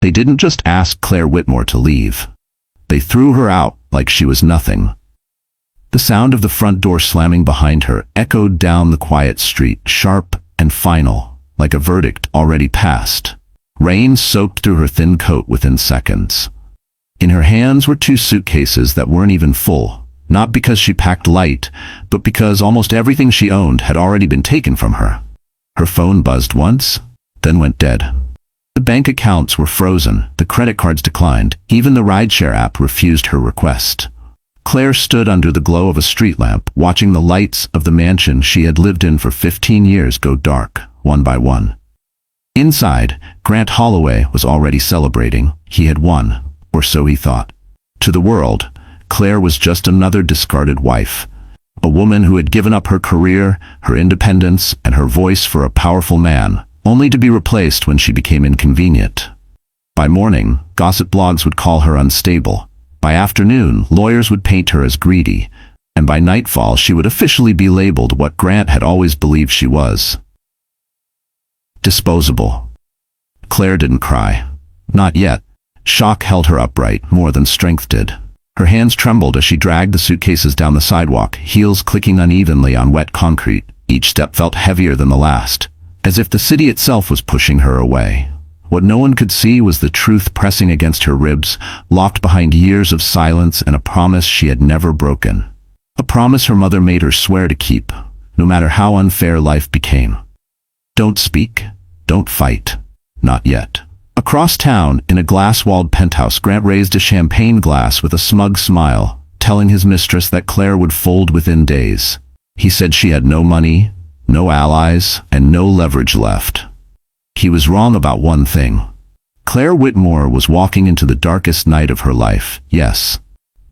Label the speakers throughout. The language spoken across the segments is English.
Speaker 1: They didn't just ask Claire Whitmore to leave. They threw her out like she was nothing. The sound of the front door slamming behind her echoed down the quiet street, sharp and final, like a verdict already passed. Rain soaked through her thin coat within seconds. In her hands were 2 suitcases that weren't even full, not because she packed light, but because almost everything she owned had already been taken from her. Her phone buzzed once, then went dead. The bank accounts were frozen, the credit cards declined, even the rideshare app refused her request. Claire stood under the glow of a street lamp, watching the lights of the mansion she had lived in for 15 years go dark, one by one. Inside, Grant Holloway was already celebrating. He had won, or so he thought. To the world, Claire was just another discarded wife, a woman who had given up her career, her independence, and her voice for a powerful man, only to be replaced when she became inconvenient. By morning, gossip blogs would call her unstable. By afternoon, lawyers would paint her as greedy, and by nightfall she would officially be labeled what Grant had always believed she was: disposable. Claire didn't cry. Not yet. Shock held her upright more than strength did. Her hands trembled as she dragged the suitcases down the sidewalk, heels clicking unevenly on wet concrete. Each step felt heavier than the last, as if the city itself was pushing her away. What no one could see was the truth pressing against her ribs, locked behind years of silence and a promise she had never broken. A promise her mother made her swear to keep, no matter how unfair life became. Don't speak, don't fight. Not yet. Across town, in a glass-walled penthouse, Grant raised a champagne glass with a smug smile, telling his mistress that Claire would fold within days. He said she had no money, no allies, and no leverage left. He was wrong about one thing. Claire Whitmore was walking into the darkest night of her life, yes,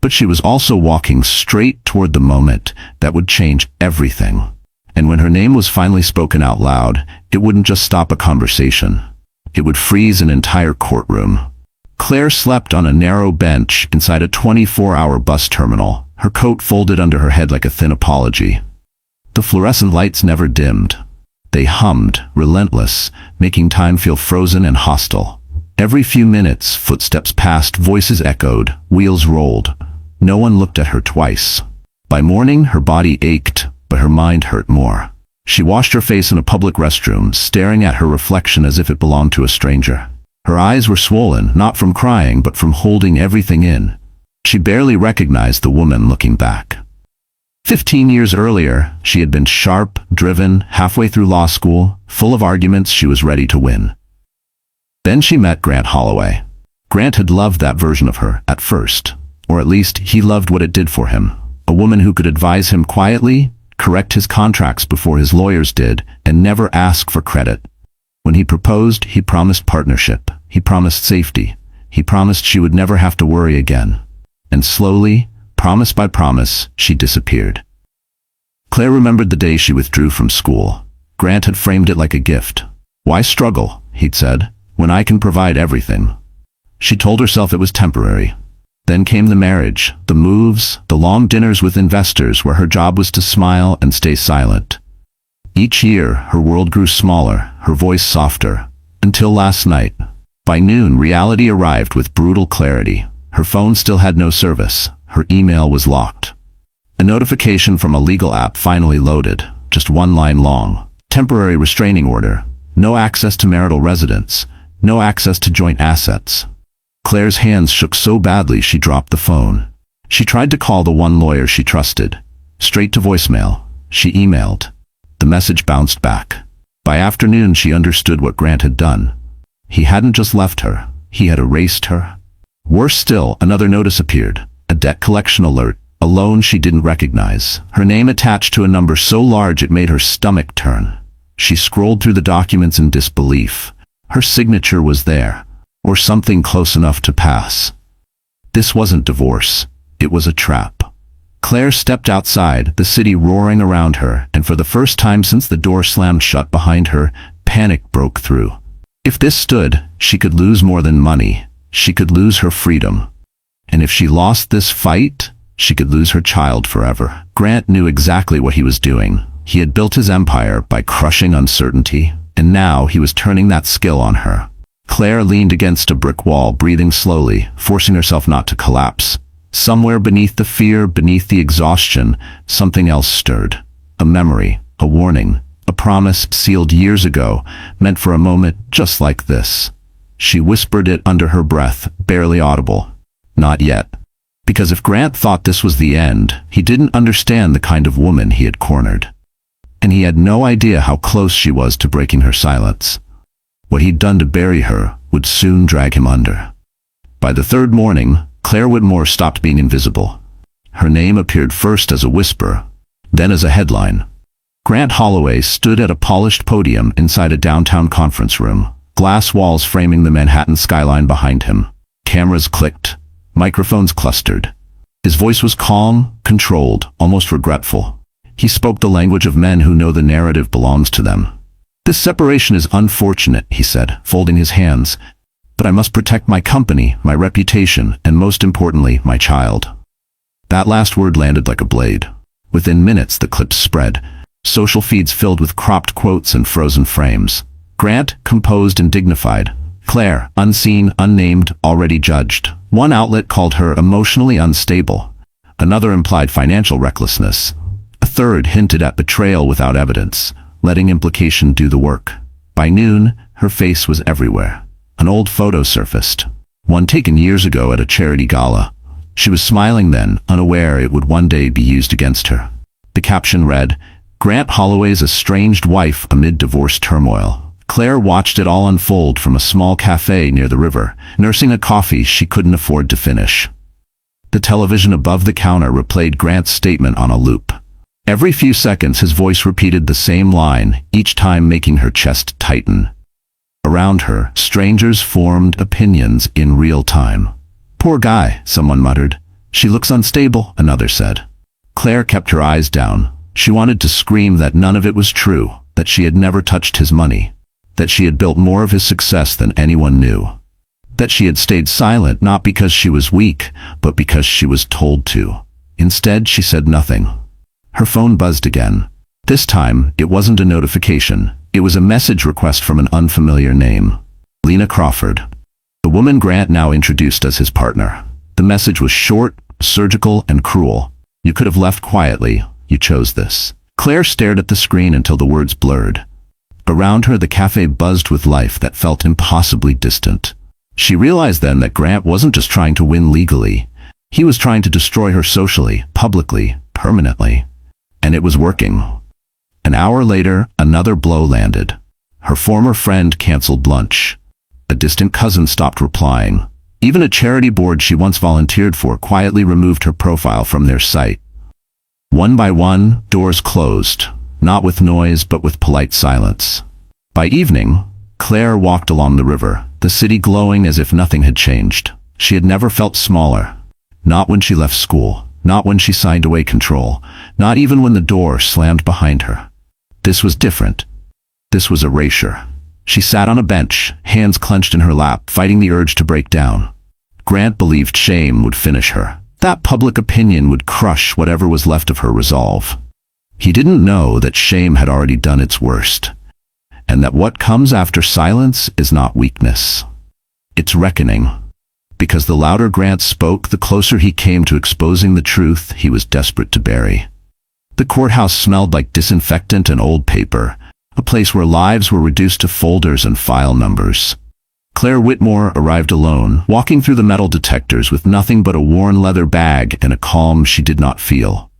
Speaker 1: but she was also walking straight toward the moment that would change everything. And when her name was finally spoken out loud, it wouldn't just stop a conversation. It would freeze an entire courtroom. Claire slept on a narrow bench inside a 24-hour bus terminal, her coat folded under her head like a thin apology. The fluorescent lights never dimmed. They hummed, relentless, making time feel frozen and hostile. Every few minutes, footsteps passed, voices echoed, wheels rolled. No one looked at her twice. By morning, her body ached, but her mind hurt more. She washed her face in a public restroom, staring at her reflection as if it belonged to a stranger. Her eyes were swollen, not from crying, but from holding everything in. She barely recognized the woman looking back. 15 years earlier, she had been sharp, driven, halfway through law school, full of arguments she was ready to win. Then she met Grant Holloway. Grant had loved that version of her, at first. Or at least, he loved what it did for him. A woman who could advise him quietly, correct his contracts before his lawyers did, and never ask for credit. When he proposed, he promised partnership. He promised safety. He promised she would never have to worry again. And slowly, promise by promise, she disappeared. Claire remembered the day she withdrew from school. Grant had framed it like a gift. "Why struggle," he'd said, "when I can provide everything?" She told herself it was temporary. Then came the marriage, the moves, the long dinners with investors where her job was to smile and stay silent. Each year, her world grew smaller, her voice softer, until last night. By noon, reality arrived with brutal clarity. Her phone still had no service. Her email was locked. A notification from a legal app finally loaded, just one line long. Temporary restraining order. No access to marital residence. No access to joint assets. Claire's hands shook so badly she dropped the phone. She tried to call the one lawyer she trusted. Straight to voicemail. She emailed. The message bounced back. By afternoon she understood what Grant had done. He hadn't just left her. He had erased her. Worse still, another notice appeared. A debt collection alert. A loan she didn't recognize. Her name attached to a number so large it made her stomach turn. She scrolled through the documents in disbelief. Her signature was there. Or something close enough to pass. This wasn't divorce. It was a trap. Claire stepped outside, the city roaring around her, and for the first time since the door slammed shut behind her, panic broke through. If this stood, she could lose more than money. She could lose her freedom. And if she lost this fight, she could lose her child forever. Grant knew exactly what he was doing. He had built his empire by crushing uncertainty, and now he was turning that skill on her. Claire leaned against a brick wall, breathing slowly, forcing herself not to collapse. Somewhere beneath the fear, beneath the exhaustion, something else stirred. A memory, a warning, a promise sealed years ago, meant for a moment just like this. She whispered it under her breath, barely audible. Not yet. Because if Grant thought this was the end, he didn't understand the kind of woman he had cornered. And he had no idea how close she was to breaking her silence. What he'd done to bury her would soon drag him under. By the third morning, Claire Whitmore stopped being invisible. Her name appeared first as a whisper, then as a headline. Grant Holloway stood at a polished podium inside a downtown conference room, glass walls framing the Manhattan skyline behind him. Cameras clicked, microphones clustered. His voice was calm, controlled, almost regretful. He spoke the language of men who know the narrative belongs to them. "This separation is unfortunate," he said, folding his hands, "but I must protect my company, my reputation, and most importantly, my child." That last word landed like a blade. Within minutes, the clips spread, social feeds filled with cropped quotes and frozen frames. Grant, composed and dignified. Claire, unseen, unnamed, already judged. One outlet called her emotionally unstable. Another implied financial recklessness. A third hinted at betrayal without evidence, letting implication do the work. By noon, her face was everywhere. An old photo surfaced, one taken years ago at a charity gala. She was smiling then, unaware it would one day be used against her. The caption read, "Grant Holloway's estranged wife amid divorce turmoil." Claire watched it all unfold from a small cafe near the river, nursing a coffee she couldn't afford to finish. The television above the counter replayed Grant's statement on a loop. Every few seconds his voice repeated the same line, each time making her chest tighten. Around her, strangers formed opinions in real time. "Poor guy," someone muttered. "She looks unstable," another said. Claire kept her eyes down. She wanted to scream that none of it was true, that she had never touched his money, that she had built more of his success than anyone knew, that she had stayed silent not because she was weak, but because she was told to. Instead, she said nothing. Her phone buzzed again. This time, it wasn't a notification. It was a message request from an unfamiliar name. Lena Crawford. The woman Grant now introduced as his partner. The message was short, surgical, and cruel. "You could have left quietly. You chose this." Claire stared at the screen until the words blurred. Around her, the cafe buzzed with life that felt impossibly distant. She realized then that Grant wasn't just trying to win legally. He was trying to destroy her socially, publicly, permanently. And it was working. An hour later, another blow landed. Her former friend canceled lunch. A distant cousin stopped replying. Even a charity board she once volunteered for quietly removed her profile from their site. One by one, doors closed, not with noise but with polite silence. By evening, Claire walked along the river, the city glowing as if nothing had changed. She had never felt smaller. Not when she left school. Not when she signed away control. Not even when the door slammed behind her. This was different. This was erasure. She sat on a bench, hands clenched in her lap, fighting the urge to break down. Grant believed shame would finish her. That public opinion would crush whatever was left of her resolve. He didn't know that shame had already done its worst, and that what comes after silence is not weakness. It's reckoning. Because the louder Grant spoke, the closer he came to exposing the truth he was desperate to bury. The courthouse smelled like disinfectant and old paper, a place where lives were reduced to folders and file numbers. Claire Whitmore arrived alone, walking through the metal detectors with nothing but a worn leather bag and a calm she did not feel.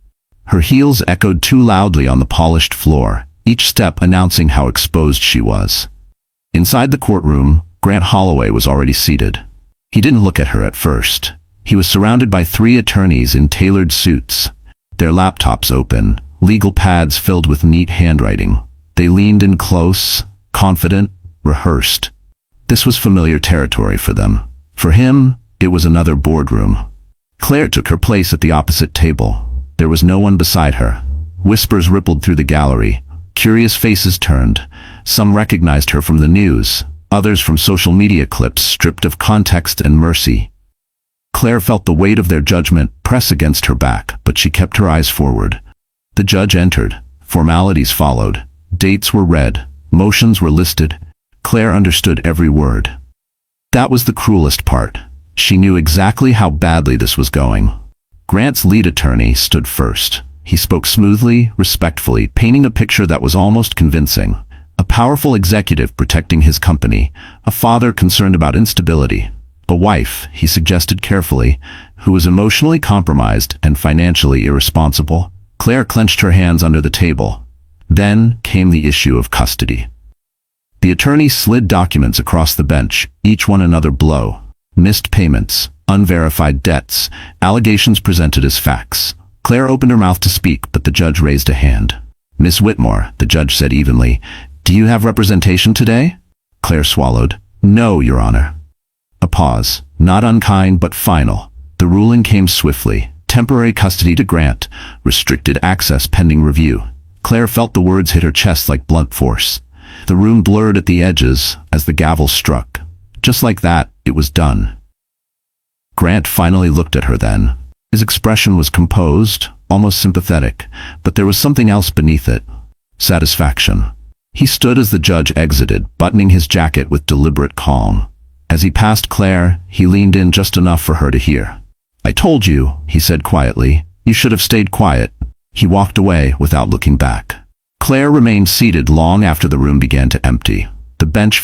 Speaker 1: Her heels echoed too loudly on the polished floor, each step announcing how exposed she was. Inside the courtroom, Grant Holloway was already seated. He didn't look at her at first. He was surrounded by 3 attorneys in tailored suits, their laptops open, legal pads filled with neat handwriting. They leaned in close, confident, rehearsed. This was familiar territory for them. For him, it was another boardroom. Claire took her place at the opposite table. There was no one beside her. Whispers rippled through the gallery. Curious faces turned. Some recognized her from the news, others from social media clips stripped of context and mercy. Claire felt the weight of their judgment press against her back, but she kept her eyes forward. The judge entered. Formalities followed. Dates were read. Motions were listed. Claire understood every word. That was the cruelest part. She knew exactly how badly this was going. Grant's lead attorney stood first. He spoke smoothly, respectfully, painting a picture that was almost convincing. A powerful executive protecting his company, a father concerned about instability, a wife, he suggested carefully, who was emotionally compromised and financially irresponsible. Claire clenched her hands under the table. Then came the issue of custody. The attorney slid documents across the bench, each one another blow. Missed payments, unverified debts, allegations presented as facts. Claire opened her mouth to speak, but the judge raised a hand. "Miss Whitmore," the judge said evenly, "do you have representation today?" Claire swallowed. "No, Your Honor." A pause, not unkind but final. The ruling came swiftly. Temporary custody to Grant, restricted access pending review. Claire felt the words hit her chest like blunt force. The room blurred at the edges as the gavel struck. Just like that, it was done. Grant finally looked at her then. His expression was composed, almost sympathetic, but there was something else beneath it. Satisfaction. He stood as the judge exited, buttoning his jacket with deliberate calm. As he passed Claire, he leaned in just enough for her to hear. "I told you," he said quietly. "You should have stayed quiet." He walked away without looking back. Claire remained seated long after the room began to empty. The bench